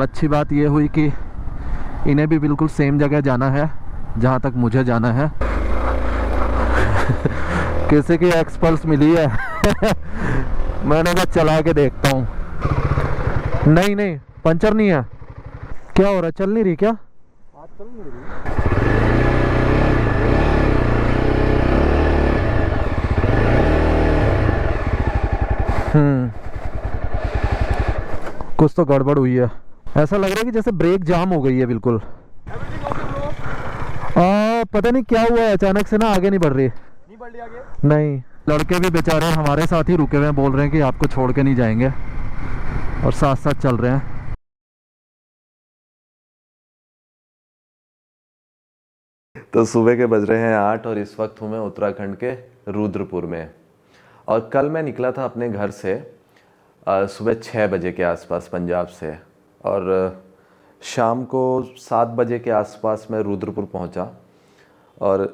अच्छी बात ये हुई कि इन्हें भी बिल्कुल सेम जगह जाना है जहाँ तक मुझे जाना है। किसी की एक्सपल्स मिली है। मैंने कहा चला के देखता हूँ। नहीं नहीं, पंचर नहीं है। क्या हो रहा है, चल नहीं रही क्या? आज चल नहीं रही। कुछ तो गड़बड़ हुई है। ऐसा लग रहा है कि जैसे ब्रेक जाम हो गई है बिल्कुल। पता नहीं क्या हुआ है, अचानक से ना आगे नहीं बढ़ रही। नहीं बढ़ रही आगे? नहीं, लड़के भी बेचारे हमारे साथ ही रुके हुए हैं, बोल रहे हैं कि आपको छोड़ के नहीं जाएंगे, और साथ साथ चल रहे हैं। तो सुबह के बज रहे हैं 8 और इस वक्त हूँ मैं उत्तराखंड के रुद्रपुर में। और कल मैं निकला था अपने घर से सुबह 6 बजे के आसपास पंजाब से, और शाम को 7 बजे के आसपास मैं रुद्रपुर पहुँचा। और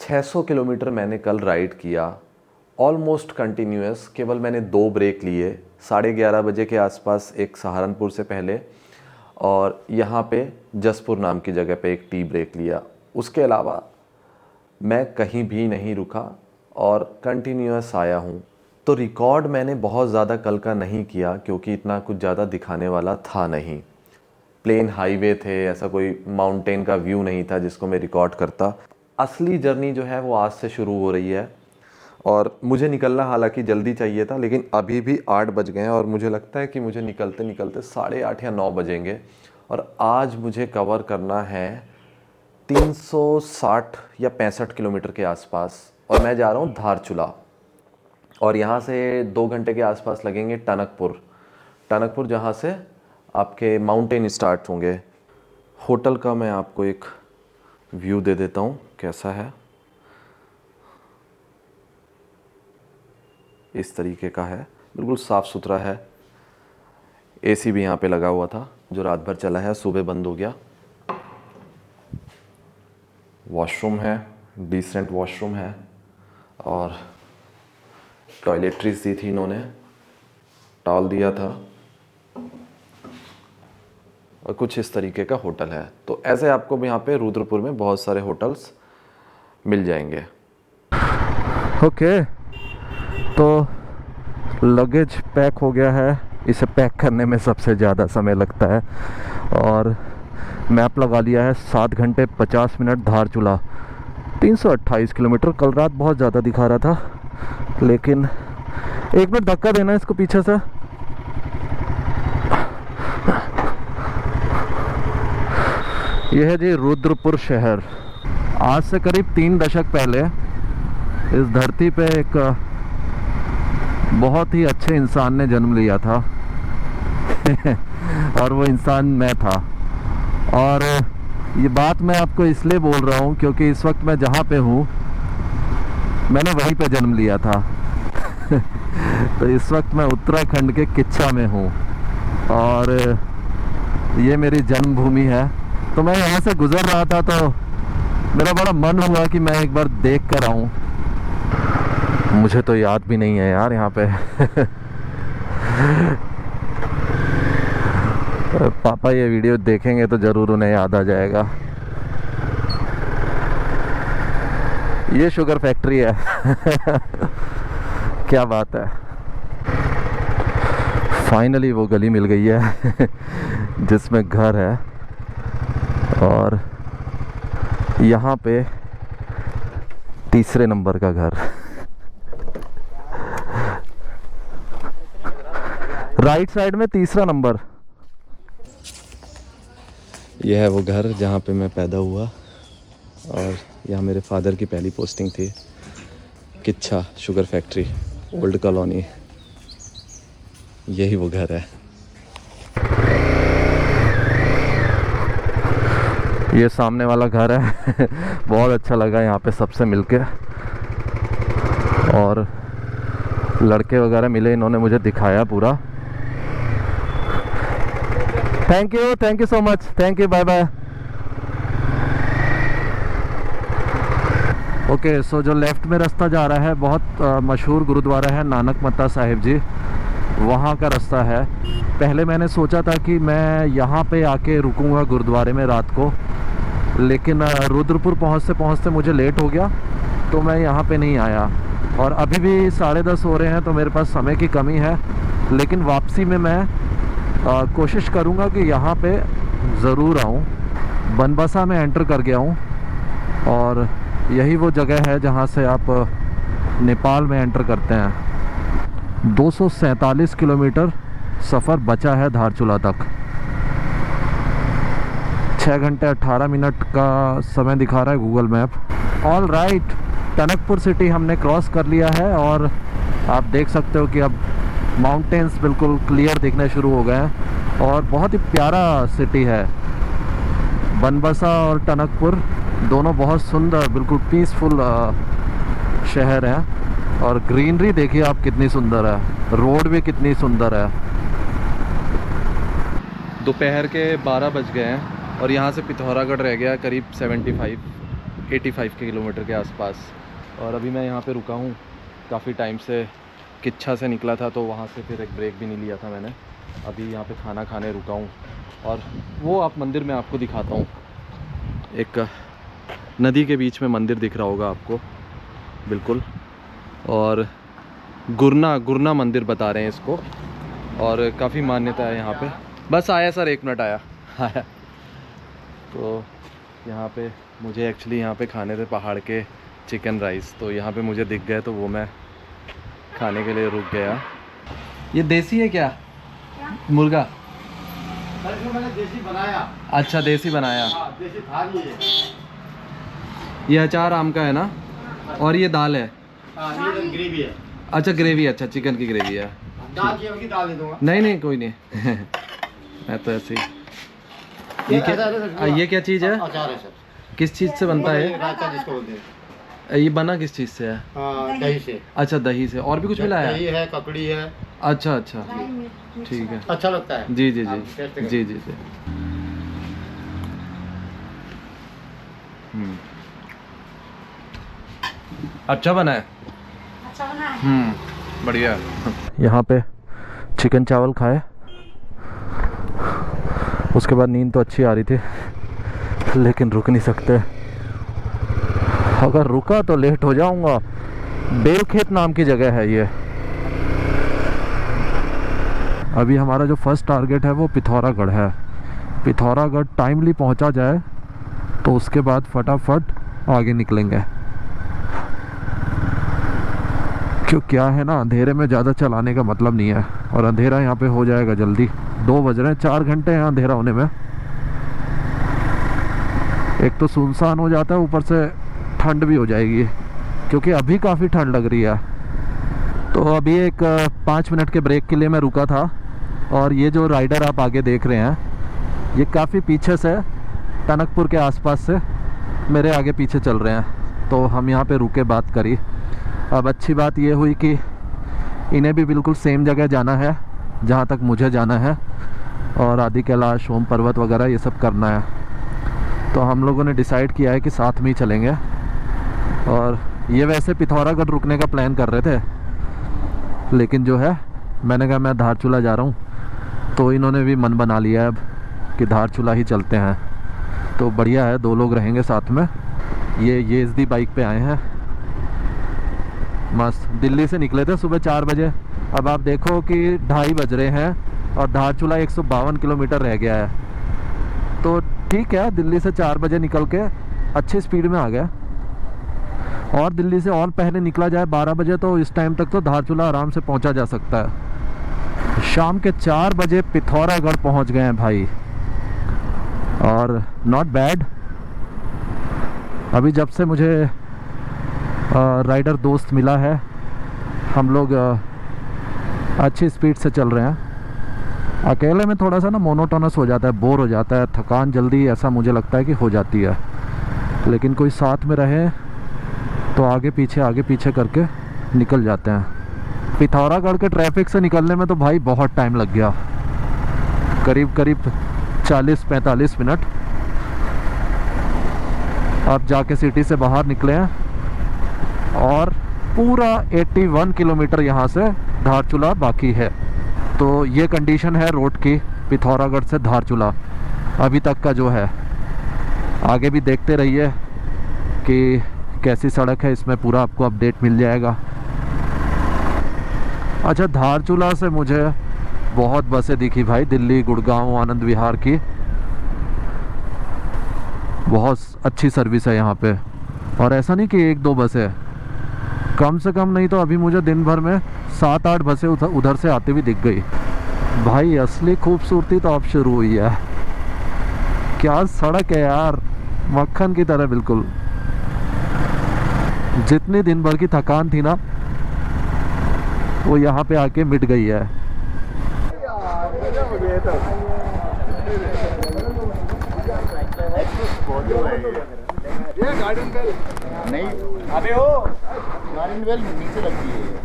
600 किलोमीटर मैंने कल राइड किया, ऑलमोस्ट कंटिन्यूअस। केवल मैंने 2 ब्रेक लिए, 11:30 बजे के आसपास एक सहारनपुर से पहले, और यहाँ पे जसपुर नाम की जगह पे एक टी ब्रेक लिया। उसके अलावा मैं कहीं भी नहीं रुका और कंटिन्यूअस आया हूँ। तो रिकॉर्ड मैंने बहुत ज़्यादा कल का नहीं किया क्योंकि इतना कुछ ज़्यादा दिखाने वाला था नहीं। प्लेन हाईवे थे, ऐसा कोई माउंटेन का व्यू नहीं था जिसको मैं रिकॉर्ड करता। असली जर्नी जो है वो आज से शुरू हो रही है, और मुझे निकलना हालांकि जल्दी चाहिए था, लेकिन अभी भी 8 बज गए हैं और मुझे लगता है कि मुझे निकलते निकलते 8:30 या 9 बजेंगे। और आज मुझे कवर करना है 360 या 65 किलोमीटर के आसपास, और मैं जा रहा हूँ धारचूला। और यहाँ से 2 घंटे के आसपास लगेंगे टनकपुर, जहाँ से आपके माउंटेन स्टार्ट होंगे। होटल का मैं आपको एक व्यू दे देता हूँ कैसा है। इस तरीके का है, बिल्कुल साफ़ सुथरा है। एसी भी यहाँ पे लगा हुआ था जो रात भर चला है, सुबह बंद हो गया। वॉशरूम है, डिसेंट वॉशरूम है, और टॉयलेटरीज दी थी इन्होंने, टॉवल दिया था, और कुछ इस तरीके का होटल है। तो ऐसे आपको भी यहाँ पे रुद्रपुर में बहुत सारे होटल्स मिल जाएंगे। ओके, तो लगेज पैक हो गया है। इसे पैक करने में सबसे ज़्यादा समय लगता है, और मैप लगा लिया है 7 घंटे 50 मिनट धारचूला, 328 किलोमीटर। कल रात बहुत ज़्यादा दिखा रहा था, लेकिन 1 मिनट धक्का देना इसको पीछे से। यह है जी रुद्रपुर शहर। आज से करीब 3 दशक पहले इस धरती पे एक बहुत ही अच्छे इंसान ने जन्म लिया था। और वो इंसान मैं था। और ये बात मैं आपको इसलिए बोल रहा हूँ क्योंकि इस वक्त मैं जहाँ पे हूँ मैंने वहीं पे जन्म लिया था। तो इस वक्त मैं उत्तराखंड के किच्छा में हूँ, और ये मेरी जन्मभूमि है। तो मैं यहाँ से गुज़र रहा था तो मेरा बड़ा मन हुआ कि मैं एक बार देख कर आऊँ। मुझे तो याद भी नहीं है यार यहाँ पे। पापा ये वीडियो देखेंगे तो ज़रूर उन्हें याद आ जाएगा। ये शुगर फैक्ट्री है। क्या बात है, फाइनली वो गली मिल गई है जिसमें घर है, और यहाँ पे 3 नंबर का घर। राइट साइड में 3 नंबर। यह है वो घर जहाँ पे मैं पैदा हुआ, और यहाँ मेरे फादर की पहली पोस्टिंग थी। Kichha sugar factory, old colony, यही वो घर है। ये सामने वाला घर है। बहुत अच्छा लगा यहाँ पे सबसे मिलके, और लड़के वगैरह मिले, इन्होंने मुझे दिखाया पूरा। Thank you so much, thank you, bye bye. Okay, so जो लेफ़्ट में रास्ता जा रहा है, बहुत मशहूर गुरुद्वारा है नानक मत्ता साहिब जी, वहाँ का रास्ता है। पहले मैंने सोचा था कि मैं यहाँ पे आके रुकूँगा गुरुद्वारे में रात को, लेकिन रुद्रपुर पहुँचते मुझे लेट हो गया तो मैं यहाँ पे नहीं आया। और अभी भी 10:30 हो रहे हैं तो मेरे पास समय की कमी है, लेकिन वापसी में मैं कोशिश करूँगा कि यहाँ पे ज़रूर आऊँ। बनबसा में एंटर कर गया हूँ और यही वो जगह है जहाँ से आप नेपाल में एंटर करते हैं। 247 किलोमीटर सफ़र बचा है धारचूला तक। 6 घंटे 18 मिनट का समय दिखा रहा है Google map. All right, Tanakpur city हमने क्रॉस कर लिया है और आप देख सकते हो कि अब माउंटेन्स बिल्कुल क्लियर दिखने शुरू हो गए हैं और बहुत ही प्यारा सिटी है। बनबसा और टनकपुर दोनों बहुत सुंदर, बिल्कुल पीसफुल शहर है। और ग्रीनरी देखिए आप कितनी सुंदर है, रोड भी कितनी सुंदर है। दोपहर के 12 बज गए हैं और यहाँ से पिथौरागढ़ रह गया करीब 85 किलोमीटर के आसपास। और अभी मैं यहाँ पे रुका हूँ काफ़ी टाइम से, किच्छा से निकला था तो वहाँ से फिर एक ब्रेक भी नहीं लिया था मैंने। अभी यहाँ पे खाना खाने रुका हूँ और वो आप मंदिर में आपको दिखाता हूँ। एक नदी के बीच में मंदिर दिख रहा होगा आपको बिल्कुल, और गुरना मंदिर बता रहे हैं इसको, और काफ़ी मान्यता है यहाँ पे। बस आया सर, 1 मिनट आया। तो यहाँ पे मुझे एक्चुअली यहाँ पे खाने थे पहाड़ के चिकन राइस, तो यहाँ पे मुझे दिख गए तो वो मैं खाने के लिए रुक गया। ये देसी है क्या मुर्गा? सर मैंने देसी बनाया। अच्छा देसी बनाया। हाँ, देसी थाली है। ये अचार आम का है ना, और ये दाल है। हाँ, ये ग्रेवी है। अच्छा ग्रेवी, अच्छा चिकन की ग्रेवी है। दाल चाहिए होगी दाल दे दूंगा। नहीं कोई नहीं। मैं तो ऐसे ही। ये क्या चीज़ है? अचार है सर। किस चीज़ से बनता है? रायता जिसको बोलते हैं। ये बना किस चीज़ से है? दही से। अच्छा दही से, और भी कुछ मिला है? दही है, ककड़ी है। अच्छा ठीक है, अच्छा लगता है। जी अच्छा बना है। बढ़िया। यहाँ पे चिकन चावल खाए, उसके बाद नींद तो अच्छी आ रही थी लेकिन रुक नहीं सकते। अगर रुका तो लेट हो जाऊंगा। बेलखेत नाम की जगह है ये। अभी हमारा जो फर्स्ट टारगेट है वो पिथौरागढ़ है। पिथौरागढ़ टाइमली पहुंचा जाए तो उसके बाद फटाफट आगे निकलेंगे, क्यों क्या है ना, अंधेरे में ज़्यादा चलाने का मतलब नहीं है। और अंधेरा यहाँ पे हो जाएगा जल्दी। 2 बज रहे हैं, 4 घंटे हैं अंधेरा होने में। एक तो सुनसान हो जाता है, ऊपर से ठंड भी हो जाएगी, क्योंकि अभी काफ़ी ठंड लग रही है। तो अभी एक 5 मिनट के ब्रेक के लिए मैं रुका था, और ये जो राइडर आप आगे देख रहे हैं ये काफ़ी पीछे से, टनकपुर के आसपास से मेरे आगे पीछे चल रहे हैं। तो हम यहाँ पे रुके, बात करी। अब अच्छी बात ये हुई कि इन्हें भी बिल्कुल सेम जगह जाना है जहाँ तक मुझे जाना है, और आदि कैलाश, ओम पर्वत वगैरह ये सब करना है। तो हम लोगों ने डिसाइड किया है कि साथ में ही चलेंगे। और ये वैसे पिथौरागढ़ रुकने का प्लान कर रहे थे, लेकिन जो है मैंने कहा मैं धारचूला जा रहा हूँ, तो इन्होंने भी मन बना लिया है अब कि धारचूला ही चलते हैं। तो बढ़िया है, 2 लोग रहेंगे साथ में। ये येज़दी बाइक पे आए हैं, मस्त। दिल्ली से निकले थे सुबह 4 बजे, अब आप देखो कि 2:30 बज रहे हैं और धारचूला 152 किलोमीटर रह गया है। तो ठीक है, दिल्ली से 4 बजे निकल के अच्छी स्पीड में आ गया। और दिल्ली से और पहले निकला जाए 12 बजे तो इस टाइम तक तो धारचूला आराम से पहुंचा जा सकता है। शाम के 4 बजे पिथौरागढ़ पहुंच गए हैं भाई, और नॉट बैड। अभी जब से मुझे राइडर दोस्त मिला है, हम लोग अच्छी स्पीड से चल रहे हैं। अकेले में थोड़ा सा ना मोनोटोनस हो जाता है, बोर हो जाता है, थकान जल्दी ऐसा मुझे लगता है कि हो जाती है। लेकिन कोई साथ में रहे तो आगे पीछे करके निकल जाते हैं। पिथौरागढ़ के ट्रैफिक से निकलने में तो भाई बहुत टाइम लग गया, करीब 40-45 मिनट। अब जाके सिटी से बाहर निकले हैं और पूरा 81 किलोमीटर यहाँ से धारचूला बाकी है। तो ये कंडीशन है रोड की पिथौरागढ़ से धारचूला अभी तक का जो है। आगे भी देखते रहिए कि कैसी सड़क है, इसमें पूरा आपको अपडेट मिल जाएगा। अच्छा, धारचूला से मुझे बहुत बसें दिखी भाई, दिल्ली, गुड़गांव, आनंद विहार की। बहुत अच्छी सर्विस है यहाँ पे, और ऐसा नहीं कि एक दो बसें, कम से कम नहीं तो अभी मुझे दिन भर में 7-8 बसें उधर से आती हुई दिख गई। भाई असली खूबसूरती तो अब शुरू हुई है। क्या सड़क है यार, मक्खन की तरह बिल्कुल। जितनी दिन भर की थकान थी ना, वो यहाँ पे आके मिट गई है। ये गार्डन बेल नहीं, अबे हो गार्डन बेल नीचे लगती है।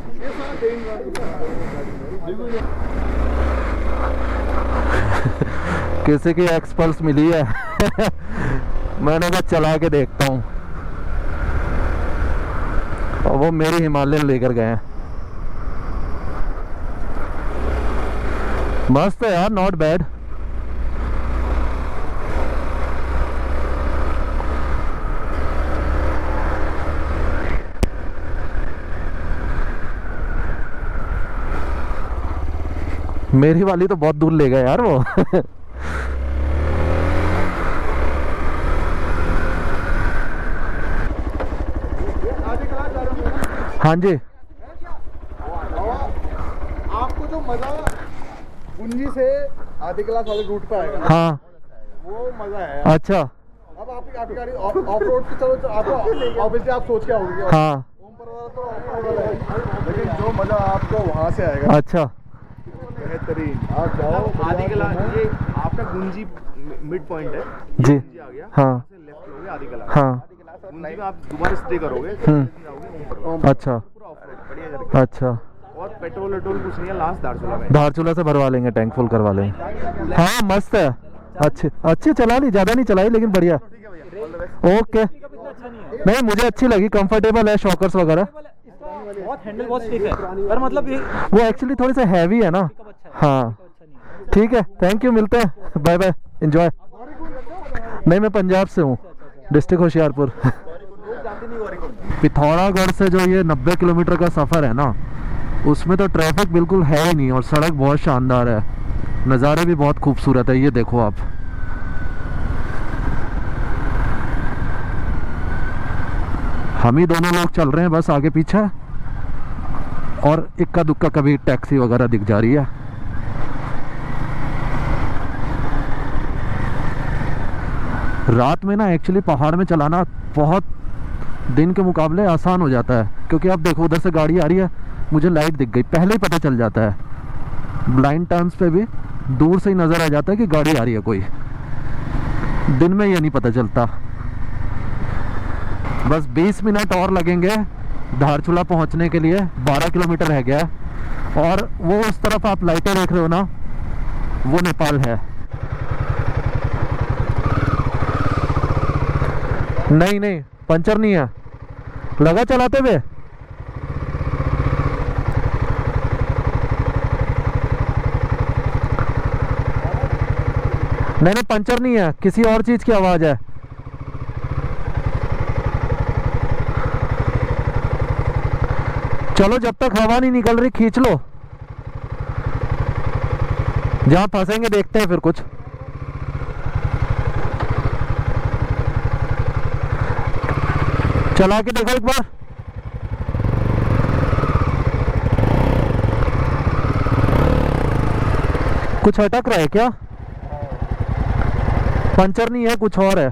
किसी की एक्सपल्स मिली है मैंने कहा चला के देखता हूँ, और वो मेरी हिमालयन लेकर गए हैं। मस्त है यार, नॉट बैड। मेरी वाली तो बहुत दूर ले गया यार वो हाँ जी, आपको जो मजा कुंजी से आधी क्लास वाले रूट पे आएगा, हाँ वो मजा है। अच्छा, अब आपकी गाड़ी ऑफ रोड की, चलो आप ऑब्वियसली आप सोच के आओगे हाँ ओम पर वाला तो ऑफ रोड वाला है, लेकिन जो मजा आपको वहाँ से आएगा अच्छा, बेहतरीन। आप जाओ आधी क्लास, ये आपका गुंजी मिड पॉइंट है जी, गुंजी आ गया, हाँ लेफ्ट लोगे आधी क्लास, हाँ, गुंजी में आप दोबारा स्टे करोगे, अच्छा बढ़िया करके। अच्छा। और पेट्रोल कुछ नहीं है, लास्ट धारचूला में। धारचूला से भरवा लेंगे, टैंक फुल करवा लेंगे। हाँ मस्त है, अच्छी चला ली, ज़्यादा नहीं चलाई लेकिन बढ़िया। ओके, नहीं मुझे अच्छी लगी, कंफर्टेबल है, शॉकर्स वगैरह। बहुत हैंडल बहुत स्टिफ है, पर मतलब ये वो एक्चुअली थोड़ी सा हैवी है ना। हाँ ठीक है, थैंक यू, मिलते हैं, बाय बाय, एंजॉय। नहीं मैं पंजाब से हूँ, डिस्ट्रिक्ट होशियारपुर। पिथौरागढ़ से जो ये 90 किलोमीटर का सफ़र है ना, उसमें तो ट्रैफिक बिल्कुल है ही नहीं, और सड़क बहुत शानदार है, नज़ारे भी बहुत खूबसूरत है। ये देखो आप, हम ही दोनों लोग चल रहे हैं बस आगे पीछे, और इक्का दुक्का कभी टैक्सी वगैरह दिख जा रही है। रात में ना एक्चुअली पहाड़ में चलाना बहुत दिन के मुकाबले आसान हो जाता है, क्योंकि आप देखो उधर से गाड़ी आ रही है, मुझे लाइट दिख गई, पहले ही पता चल जाता है। ब्लाइंड टर्न्स पे भी दूर से ही नज़र आ जाता है कि गाड़ी आ रही है कोई, दिन में ये नहीं पता चलता। बस 20 मिनट और लगेंगे धारचूला पहुंचने के लिए, 12 किलोमीटर रह गया है। और वो उस तरफ आप लाइटें देख रहे हो ना, वो नेपाल है। नहीं पंचर नहीं है, लगा चलाते हुए। नहीं पंचर नहीं है, किसी और चीज की आवाज है। चलो जब तक हवा नहीं निकल रही खींच लो, जहां फंसेंगे देखते हैं फिर कुछ। चला के देखो एक बार। कुछ अटक रहा है क्या? पंचर नहीं है, कुछ और है।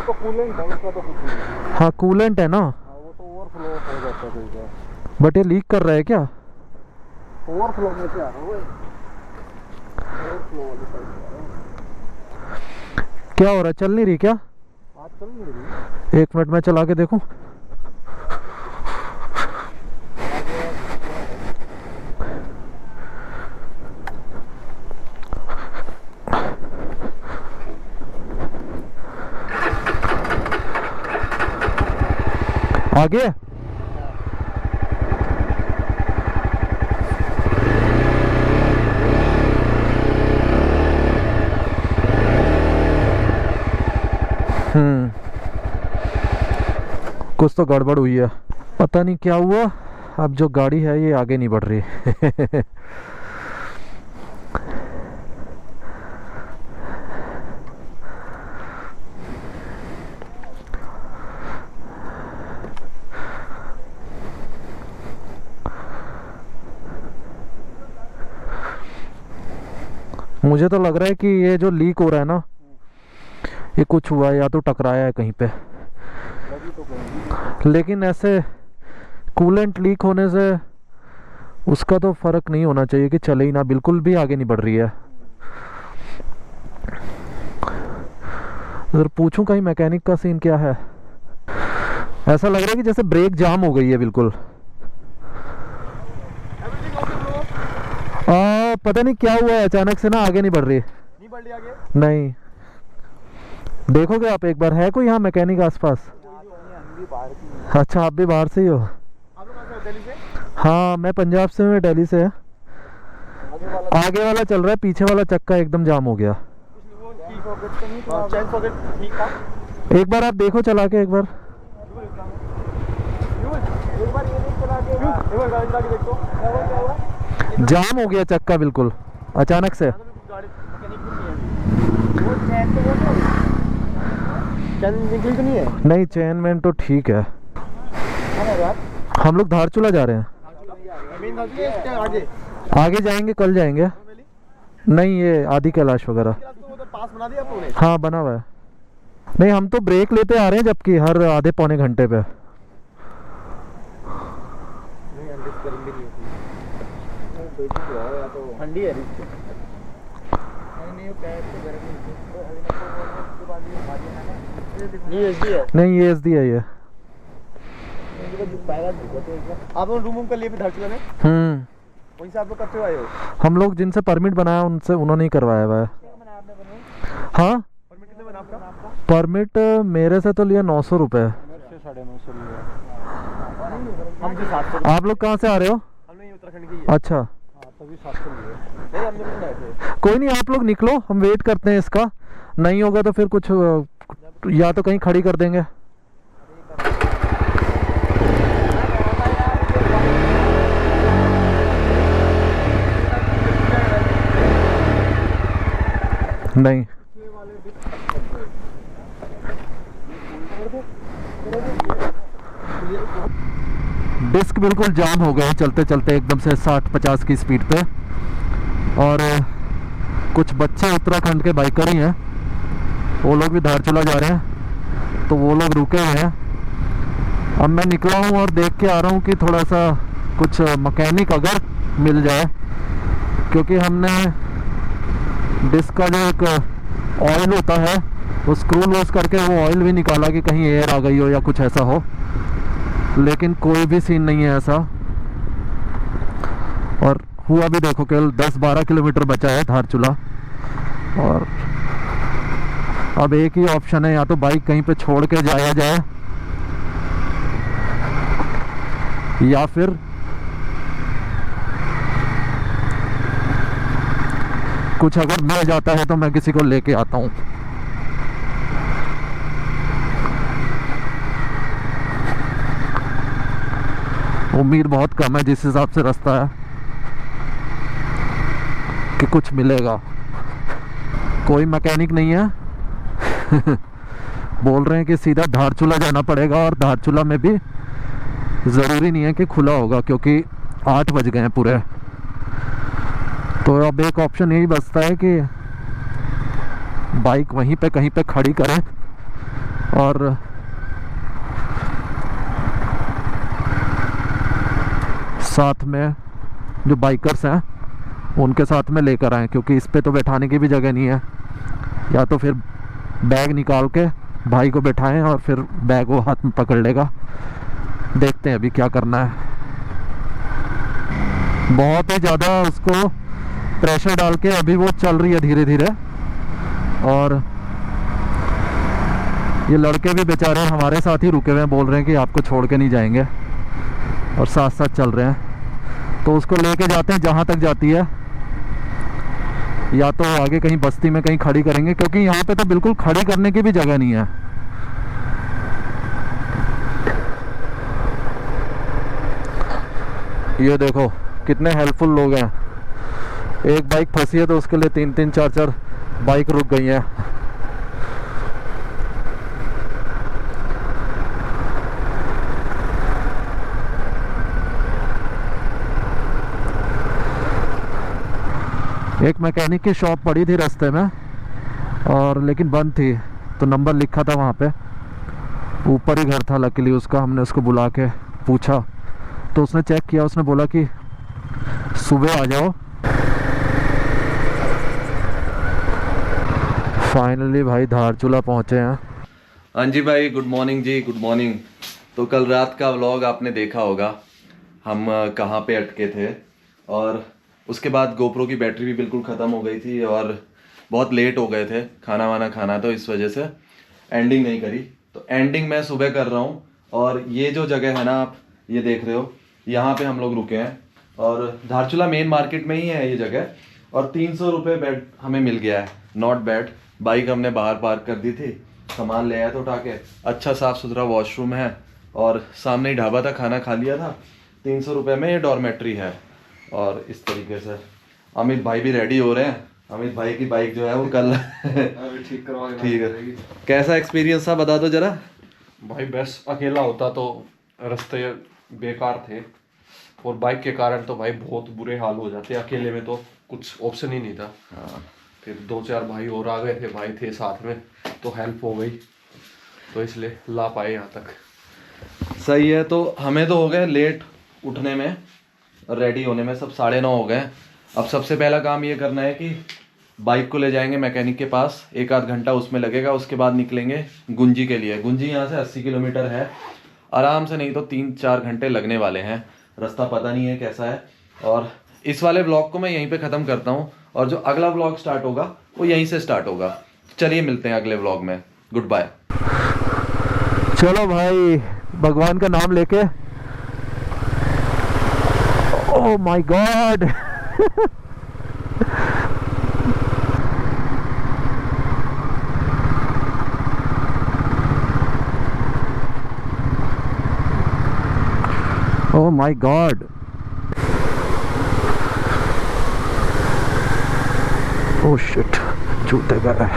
तो कूलेंट है उसका, तो कुछ नहीं। हाँ कूलेंट है ना, वो तो ओवरफ्लो हो जाता है कई बार। बट ये लीक कर रहा है क्या? ओवरफ्लो में से आ रहा है, ओवरफ्लो वाली साइड से आ रहा है। क्या हो रहा है, चल नहीं रही क्या? आज चल नहीं रही। 1 मिनट में चला के देखूं। आगे है? कुछ तो गड़बड़ हुई है, पता नहीं क्या हुआ। अब जो गाड़ी है ये आगे नहीं बढ़ रही। मुझे तो लग रहा है कि ये जो लीक हो रहा है ना, ये कुछ हुआ है, या तो टकराया है कहीं पे। लेकिन ऐसे कूलेंट लीक होने से उसका तो फर्क नहीं होना चाहिए कि चले ही ना, बिल्कुल भी आगे नहीं बढ़ रही है। अगर पूछूं कहीं मैकेनिक का सीन क्या है, ऐसा लग रहा है कि जैसे ब्रेक जाम हो गई है बिल्कुल। पता नहीं क्या हुआ है, अचानक से ना आगे नहीं बढ़ रही। नहीं बढ़ रही आगे? नहीं। देखोगे आप एक बार, है कोई यहाँ मैकेनिक आसपास? अच्छा, आप भी बाहर से ही हो? आप लोग कहाँ से हो, दिल्ली से? हाँ, मैं पंजाब से हूँ, दिल्ली से है। आगे वाला चल रहा है, पीछे वाला चक्का एकदम जाम हो गया। चेन पॉकेट ठीक था? एक बार आप देखो चला के, एक बार ये देख चला के, एक बार गाड़ी चला के देखो क्या हुआ, क्या हुआ? जाम हो गया चक्का बिल्कुल अचानक से। गाड़ी मैकेनिक नहीं है वो, चैन तो वो चैन निकली तो नहीं है? नहीं, चैन मैन तो ठीक है। हम लोग धारचूला जा रहे हैं। आगे आगे जाएंगे, कल जाएंगे। नहीं, ये आदि कैलाश वगैरह। पास बना दिया आप लोगों ने? हाँ, बना हुआ है। नहीं, हम तो ब्रेक लेते आ रहे हैं, जबकि हर आधे पौने घंटे पे। ठंडी है नहीं, ये एसडी है ये। आप लोग रूम कर लिए फिर धारचूला में? वहीं से आप लोग करते हुए आए हो? हम लोग जिनसे परमिट बनाया उनसे, उन्होंने ही करवाया हुआ है। हाँ, परमिट कितने बना आपका? परमिट मेरे से तो लिया 900 रुपये। हम जी 700। आप लोग कहाँ से आ रहे हो? हमने उत्तराखंड की है। अच्छा, तभी 700 लिए। नहीं, हमने नहीं आए थे। कोई नहीं, आप लोग निकलो, हम वेट करते हैं इसका। नहीं होगा तो फिर कुछ या तो कहीं खड़ी कर देंगे। नहीं, डिस्क बिल्कुल जाम हो गए चलते चलते एकदम से 60-50 की स्पीड पे। और कुछ बच्चे उत्तराखंड के बाइकर ही हैं, वो लोग भी धारचूला जा रहे हैं, तो वो लोग रुके हुए हैं। अब मैं निकला हूँ और देख के आ रहा हूँ कि थोड़ा सा कुछ मैकेनिक अगर मिल जाए, क्योंकि हमने डिस्क का जो एक ऑयल होता है वो स्क्रू लूज करके वो ऑयल भी निकाला कि कहीं एयर आ गई हो या कुछ ऐसा हो, लेकिन कोई भी सीन नहीं है ऐसा। और हुआ भी देखो, केवल 10-12 किलोमीटर बचा है धारचूला। और अब एक ही ऑप्शन है, या तो बाइक कहीं पे छोड़ के जाया जाए, या फिर कुछ अगर मिल जाता है तो मैं किसी को लेके आता हूँ। उम्मीद बहुत कम है जिस हिसाब से रास्ता है कि कुछ मिलेगा। कोई मैकेनिक नहीं है। बोल रहे हैं कि सीधा धारचूला जाना पड़ेगा, और धारचूला में भी ज़रूरी नहीं है कि खुला होगा, क्योंकि 8 बज गए हैं पूरे। तो अब एक ऑप्शन यही बचता है कि बाइक वहीं पे कहीं पे खड़ी करें और साथ में जो बाइकर्स हैं उनके साथ में लेकर आएँ, क्योंकि इस पे तो बैठाने की भी जगह नहीं है। या तो फिर बैग निकाल के भाई को बैठाएं और फिर बैग वो हाथ में पकड़ लेगा। देखते हैं अभी क्या करना है। बहुत ही ज़्यादा उसको प्रेशर डाल के अभी वो चल रही है धीरे धीरे, और ये लड़के भी बेचारे हमारे साथ ही रुके हुए हैं, बोल रहे हैं कि आपको छोड़ के नहीं जाएंगे, और साथ साथ चल रहे हैं। तो उसको लेके जाते हैं जहाँ तक जाती है, या तो आगे कहीं बस्ती में कहीं खड़ी करेंगे, क्योंकि यहाँ पे तो बिल्कुल खड़ी करने की भी जगह नहीं है। ये देखो कितने हेल्पफुल लोग हैं। एक बाइक फंसी है तो उसके लिए 3-3 4-4 बाइक रुक गई हैं। एक मैकेनिक की शॉप पड़ी थी रास्ते में, और लेकिन बंद थी, तो नंबर लिखा था वहाँ पे, ऊपर ही घर था लकीली उसका। हमने उसको बुला के पूछा तो उसने चेक किया, उसने बोला कि सुबह आ जाओ। फाइनली भाई धारचूला पहुँचे हैं। हाँ जी भाई, गुड मॉर्निंग जी, गुड मॉर्निंग। तो कल रात का व्लॉग आपने देखा होगा, हम कहाँ पे अटके थे, और उसके बाद गोप्रो की बैटरी भी बिल्कुल ख़त्म हो गई थी और बहुत लेट हो गए थे खाना वाना खाना, तो इस वजह से एंडिंग नहीं करी। तो एंडिंग मैं सुबह कर रहा हूँ। और ये जो जगह है ना, आप ये देख रहे हो, यहाँ पे हम लोग रुके हैं, और धारचूला मेन मार्केट में ही है ये जगह। और 300 रुपये बेड हमें मिल गया है, नॉट बैड। बाइक हमने बाहर पार्क कर दी थी, सामान ले आया था उठा के, अच्छा साफ़ सुथरा वॉशरूम है, और सामने ही ढाबा था, खाना खा लिया था। 300 रुपये में ये डॉर्मेट्री है। और इस तरीके से अमित भाई भी रेडी हो रहे हैं। अमित भाई की बाइक जो है वो कल ठीक करवा ठीक है। कैसा एक्सपीरियंस था बता दो जरा भाई। बस अकेला होता तो रास्ते बेकार थे, और बाइक के कारण तो भाई बहुत बुरे हाल हो जाते। अकेले में तो कुछ ऑप्शन ही नहीं था। फिर 2-4 भाई और आ गए थे, भाई थे साथ में, तो हेल्प हो गई, तो इसलिए ला पाए यहाँ तक। सही है। तो हमें तो हो गए लेट उठने में, रेडी होने में, सब 9:30 हो गए। अब सबसे पहला काम ये करना है कि बाइक को ले जाएंगे मैकेनिक के पास, 1-8 घंटा उसमें लगेगा। उसके बाद निकलेंगे गुंजी के लिए। गुंजी यहाँ से 80 किलोमीटर है, आराम से नहीं तो 3-4 घंटे लगने वाले हैं। रास्ता पता नहीं है कैसा है। और इस वाले ब्लॉग को मैं यहीं पे ख़त्म करता हूँ, और जो अगला ब्लॉग स्टार्ट होगा वो यहीं से स्टार्ट होगा। चलिए मिलते हैं अगले ब्लॉग में, गुड बाय। चलो भाई, भगवान का नाम लेके। Oh my God oh my God, oh shit, जूते गए।